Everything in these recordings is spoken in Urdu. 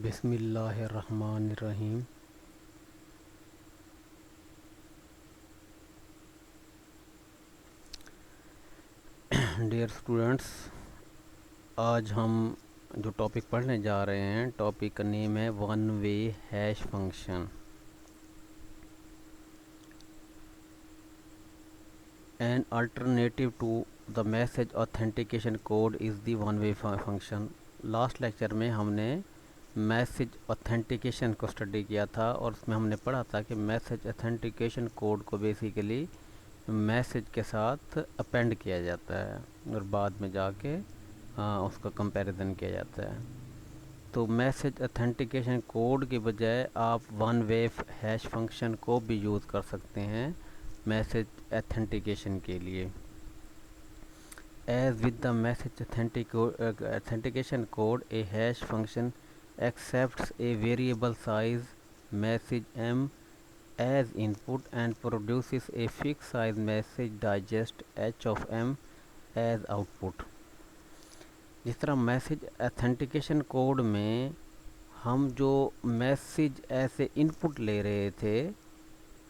بسم اللہ الرحمن الرحیم۔ ڈیئر اسٹوڈنٹس، آج ہم جو ٹاپک پڑھنے جا رہے ہیں، ٹاپک کا نیم ہے one way hash function. An alternative to the message authentication code is the one way function. Last lecture میں ہم نے میسج آتھینٹیکیشن کو اسٹڈی کیا تھا، اور اس میں ہم نے پڑھا تھا کہ میسج آتھینٹیکیشن کوڈ کو بیسیکلی میسج کے ساتھ اپینڈ کیا جاتا ہے اور بعد میں جا کے اس کا کمپیریزن کیا جاتا ہے۔ تو میسج اتھینٹیکیشن کوڈ کے بجائے آپ ون وے ہیش فنکشن کو بھی یوز کر سکتے ہیں میسج اتھینٹیکیشن کے لیے۔ As with the message authentication code a hash function accepts a variable size message m as input and produces a fixed size message digest h of m as output۔ جس طرح میسج اتھینٹیکیشن کوڈ میں ہم جو میسج ایسے انپٹ لے رہے تھے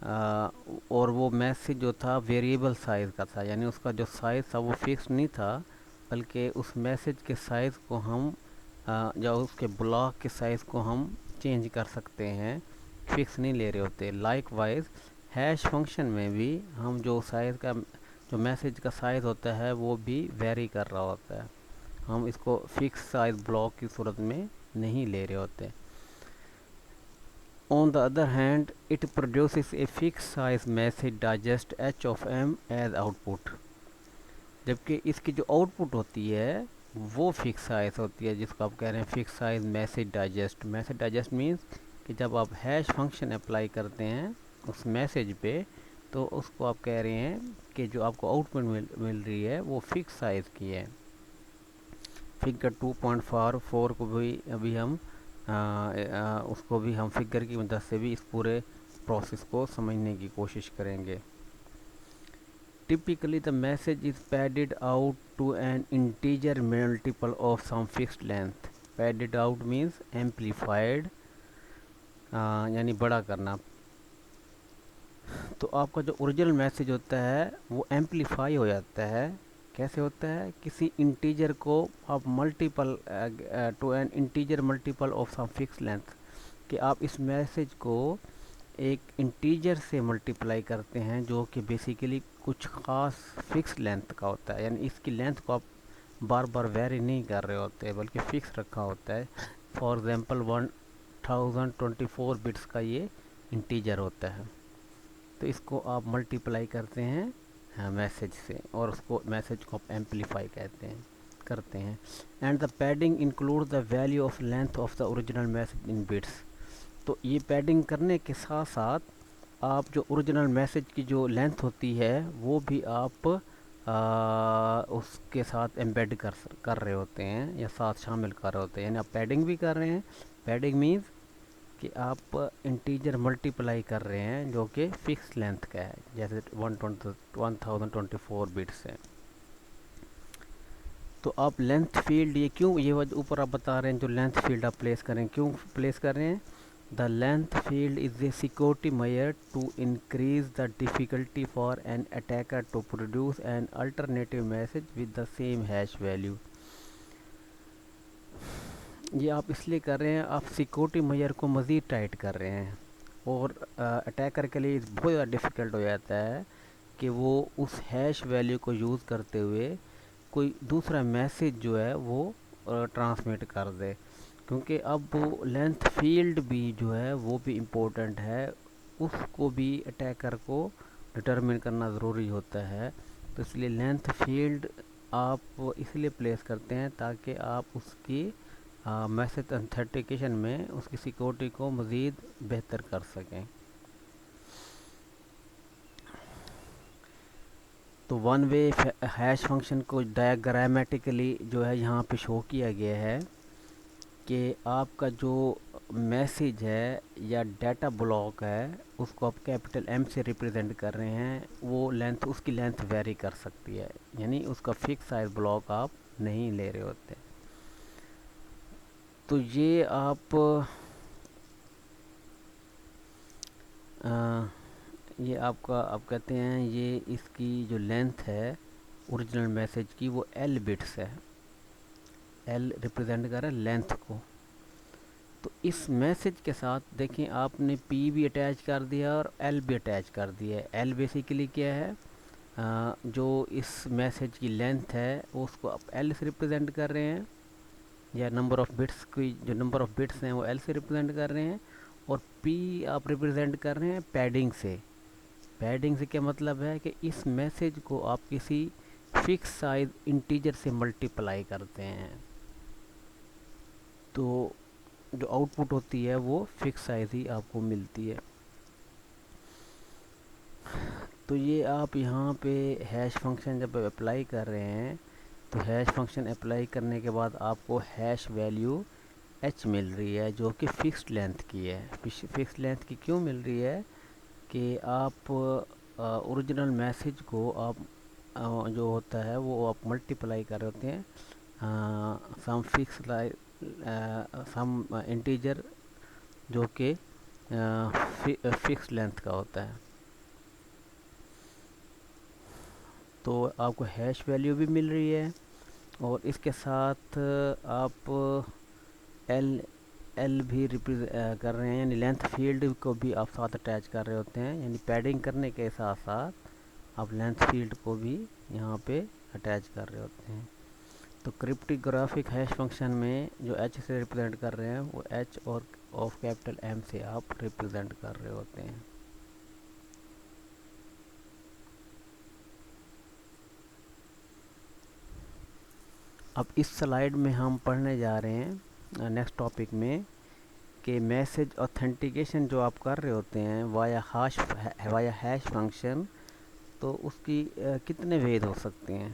اور وہ میسج جو تھا ویریبل سائز کا تھا، یعنی اس کا جو سائز تھا وہ فکس نہیں تھا، بلکہ اس میسج کے سائز کو ہم یا اس کے بلاک کے سائز کو ہم چینج کر سکتے ہیں، فکس نہیں لے رہے ہوتے۔ لائک وائز ہیش فنکشن میں بھی ہم جو سائز کا جو میسج کا سائز ہوتا ہے وہ بھی ویری کر رہا ہوتا ہے، ہم اس کو فکس سائز بلاک کی صورت میں نہیں لے رہے ہوتے۔ On the other hand, it produces a fixed size message digest h of m as output۔ جبکہ اس کی جو آؤٹ پٹ ہوتی ہے وہ فکس سائز ہوتی ہے، جس کو آپ کہہ رہے ہیں fix size message digest. Message digest means کہ جب آپ ہیش فنکشن اپلائی کرتے ہیں اس میسج پہ، تو اس کو آپ کہہ رہے ہیں کہ جو آپ کو آؤٹ پٹ مل رہی ہے وہ فکس سائز کی ہے۔ فگر 2.4 کو بھی ابھی ہم اس کو بھی ہم فگر کی مدد سے بھی اس پورے پروسیس کو سمجھنے کی کوشش کریں گے۔ Typically the message is padded out to an integer multiple of some fixed length۔ padded out means amplified، یعنی بڑا کرنا۔ تو آپ کا جو اوریجنل میسج ہوتا ہے وہ ایمپلیفائی ہو جاتا ہے۔ کیسے ہوتا ہے؟ کسی انٹیجر کو آپ multiple to an integer multiple of some fix length, کہ آپ اس میسج کو ایک انٹیجر سے ملٹیپلائی کرتے ہیں جو کہ بیسیکلی کچھ خاص فکس لینتھ کا ہوتا ہے، یعنی اس کی لینتھ کو آپ بار بار ویری نہیں کر رہے ہوتے بلکہ فکس رکھا ہوتا ہے۔ فار ایگزامپل 1024 بٹس کا یہ انٹیجر ہوتا ہے، تو اس کو آپ ملٹیپلائی کرتے ہیں میسج سے، اور اس کو میسج کو آپ ایمپلیفائی کرتے ہیں۔ And the padding include the value of length of the original message in bits. تو یہ پیڈنگ کرنے کے ساتھ ساتھ آپ جو اوریجنل میسج کی جو لینتھ ہوتی ہے وہ بھی آپ اس کے ساتھ ایمبیڈ کر رہے ہوتے ہیں یا ساتھ شامل کر رہے ہوتے ہیں، یعنی آپ پیڈنگ بھی کر رہے ہیں۔ پیڈنگ مینز کہ آپ انٹیجر ملٹیپلائی کر رہے ہیں جو کہ فکس لینتھ کا ہے، جیسے 1024 بٹس ہے۔ تو آپ لینتھ فیلڈ یہ کیوں، یہ اوپر آپ بتا رہے ہیں جو لینتھ فیلڈ آپ پلیس کریں، کیوں پلیس کر رہے ہیں؟ The length field is a security measure to increase the difficulty for an attacker to produce an alternative message with the same hash value۔ یہ آپ اس لیے کر رہے ہیں، آپ سیکورٹی میجر کو مزید ٹائٹ کر رہے ہیں، اور اٹیکر کے لیے بہت زیادہ ڈیفیکلٹ ہو جاتا ہے کہ وہ اس ہیش ویلیو کو یوز کرتے ہوئے کوئی دوسرا میسج جو ہے وہ ٹرانسمٹ کر دے، کیونکہ اب وہ لینتھ فیلڈ بھی جو ہے وہ بھی امپورٹنٹ ہے، اس کو بھی اٹیکر کو ڈٹرمن کرنا ضروری ہوتا ہے۔ تو اس لیے لینتھ فیلڈ آپ اس لیے پلیس کرتے ہیں تاکہ آپ اس کی میسج اتھینٹیکیشن میں اس کی سیکورٹی کو مزید بہتر کر سکیں۔ تو ون وے ہیش فنکشن کو ڈایاگرامیٹیکلی جو ہے یہاں پہ شو کیا گیا ہے کہ آپ کا جو میسج ہے یا ڈیٹا بلاک ہے اس کو آپ کیپٹل ایم سے ریپرزینٹ کر رہے ہیں، وہ لینتھ اس کی لینتھ ویری کر سکتی ہے، یعنی اس کا فکس سائز بلاک آپ نہیں لے رہے ہوتے۔ تو یہ آپ کا آپ کہتے ہیں یہ اس کی جو لینتھ ہے اوریجنل میسج کی وہ ایل بٹس ہے، ایل ریپرزینٹ کر رہا ہے لینتھ کو. تو اس میسج کے ساتھ دیکھیں آپ نے پی بھی اٹیچ کر دیا اور ایل بھی اٹیچ کر دیا ہے. ایل بیسیکلی کیا ہے، جو اس میسج کی لینتھ ہے اس کو آپ ایل سے ریپرزینٹ کر رہے ہیں، یا نمبر آف بٹس کی جو نمبر آف بٹس ہیں وہ ایل سے ریپرزینٹ کر رہے ہیں، اور پی آپ ریپرزینٹ کر رہے ہیں پیڈنگ سے. پیڈنگ سے کیا مطلب ہے کہ اس میسج کو آپ کسی فکس سائز انٹیجر سے ملٹیپلائی کرتے ہیں، تو جو آؤٹ پٹ ہوتی ہے وہ فکس سائز ہی آپ کو ملتی ہے. تو یہ آپ یہاں پہ ہیش فنکشن جب اپلائی کر رہے ہیں تو ہیش فنکشن اپلائی کرنے کے بعد آپ کو ہیش ویلیو ایچ مل رہی ہے جو کہ فکسڈ لینتھ کی ہے. فکسڈ لینتھ کی کیوں مل رہی ہے کہ آپ اوریجنل میسج کو آپ جو ہوتا ہے وہ آپ ملٹیپلائی کر رہے ہوتے ہیں سم سم انٹیجر جو کہ فکس لینتھ کا ہوتا ہے. تو آپ کو ہیش ویلیو بھی مل رہی ہے، اور اس کے ساتھ آپ ایل بھی کر رہے ہیں، یعنی لینتھ فیلڈ کو بھی آپ ساتھ اٹیچ کر رہے ہوتے ہیں. یعنی پیڈنگ کرنے کے ساتھ ساتھ آپ لینتھ فیلڈ کو بھی یہاں پہ اٹیچ کر رہے ہوتے ہیں. تو کرپٹوگرافک ہیش فنکشن میں جو ایچ سے ریپرزینٹ کر رہے ہیں وہ ایچ اور آف کیپٹل ایم سے آپ ریپرزینٹ کر رہے ہوتے ہیں. اب اس سلائیڈ میں ہم پڑھنے جا رہے ہیں نیکسٹ ٹاپک میں کہ میسج اوتھینٹیکیشن جو آپ کر رہے ہوتے ہیں وایا ہیش فنکشن، تو اس کی کتنے وید ہو سکتے ہیں.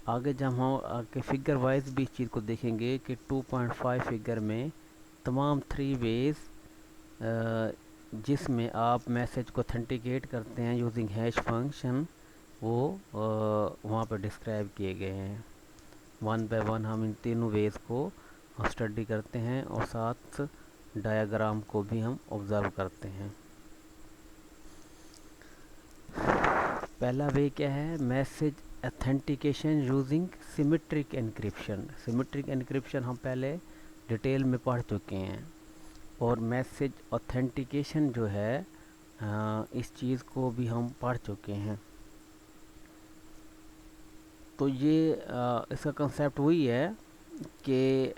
آگے جب ہم آگے فگر وائز بھی اس چیز کو دیکھیں گے کہ 2.5 فگر میں تمام 3 ویز جس میں آپ میسج کو اوتھینٹیکیٹ کرتے ہیں یوزنگ ہیش فنکشن، وہ وہاں پہ ڈسکرائب کیے گئے ہیں. ون بائی ون ہم ان تینوں ویز کو اسٹڈی کرتے ہیں اور ساتھ ڈایاگرام کو بھی ہم آبزرو کرتے ہیں. پہلا وے کیا ہے، message authentication using symmetric encryption. Symmetric encryption ہم پہلے ڈیٹیل میں پڑھ چکے ہیں، اور میسج اوتھینٹیکیشن جو ہے اس چیز کو بھی ہم پڑھ چکے ہیں. تو یہ اس کا کنسیپٹ وہی ہے کہ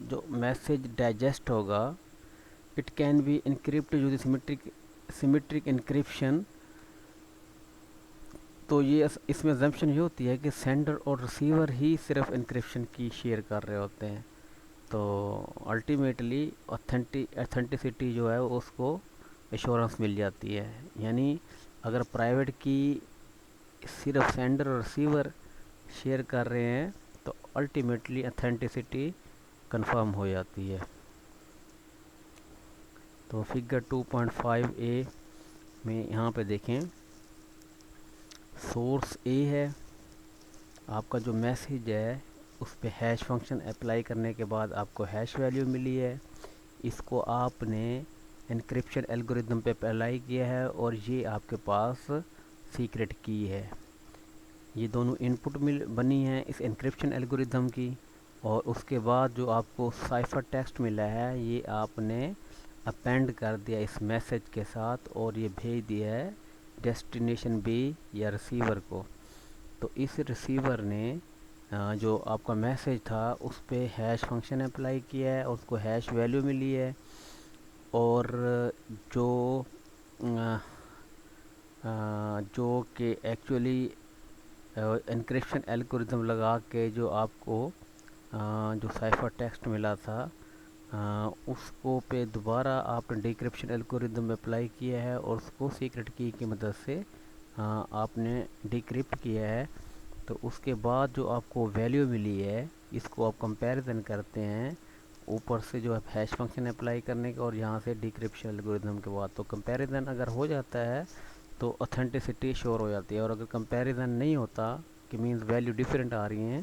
جو میسج ڈائجسٹ ہوگا it can be encrypt using symmetric encryption. تو یہ اس میں ایگزمپشن یہ ہوتی ہے کہ سینڈر اور ریسیور ہی صرف انکرپشن کی شیئر کر رہے ہوتے ہیں، تو الٹیمیٹلی ایتھینٹسٹی جو ہے اس کو ایشورنس مل جاتی ہے. یعنی اگر پرائیویٹ کی صرف سینڈر اور ریسیور شیئر کر رہے ہیں تو الٹیمیٹلی ایتھینٹسٹی کنفرم ہو جاتی ہے. تو فگر 2.5a میں یہاں پہ دیکھیں سورس اے ہے، آپ کا جو میسیج ہے اس پہ ہیش فنکشن اپلائی کرنے کے بعد آپ کو ہیش ویلیو ملی ہے. اس کو آپ نے انکرپشن الگوریتھم پہ اپلائی کیا ہے اور یہ آپ کے پاس سیکرٹ کی ہے. یہ دونوں ان پٹ بنی ہیں اس انکرپشن الگوریتھم کی، اور اس کے بعد جو آپ کو سائفر ٹیکسٹ ملا ہے یہ آپ نے اپینڈ کر دیا اس میسج کے ساتھ اور یہ بھیج دیا ہے ڈیسٹینیشن بی یا ریسیور کو. تو اس ریسیور نے جو آپ کا میسج تھا اس پہ ہیش فنکشن اپلائی کیا ہے، اس کو ہیش ویلیو ملی ہے، اور جو کہ ایکچولی انکرپشن الگوریتھم لگا کے جو آپ کو جو سائفر ٹیکسٹ ملا تھا اس کو پہ دوبارہ آپ نے ڈیکرپشن الگوریتھم اپلائی کیا ہے اور اس کو سیکرٹ کی مدد سے آپ نے ڈیکرپٹ کیا ہے. تو اس کے بعد جو آپ کو ویلیو ملی ہے اس کو آپ کمپیریزن کرتے ہیں اوپر سے جو ہے ہیش فنکشن اپلائی کرنے کا اور یہاں سے ڈیکرپشن الگوریتھم کے بعد. تو کمپیریزن اگر ہو جاتا ہے تو اوتھینٹسٹی شور ہو جاتی ہے، اور اگر کمپیریزن نہیں ہوتا کہ مینز ویلیو ڈیفرنٹ آ رہی ہیں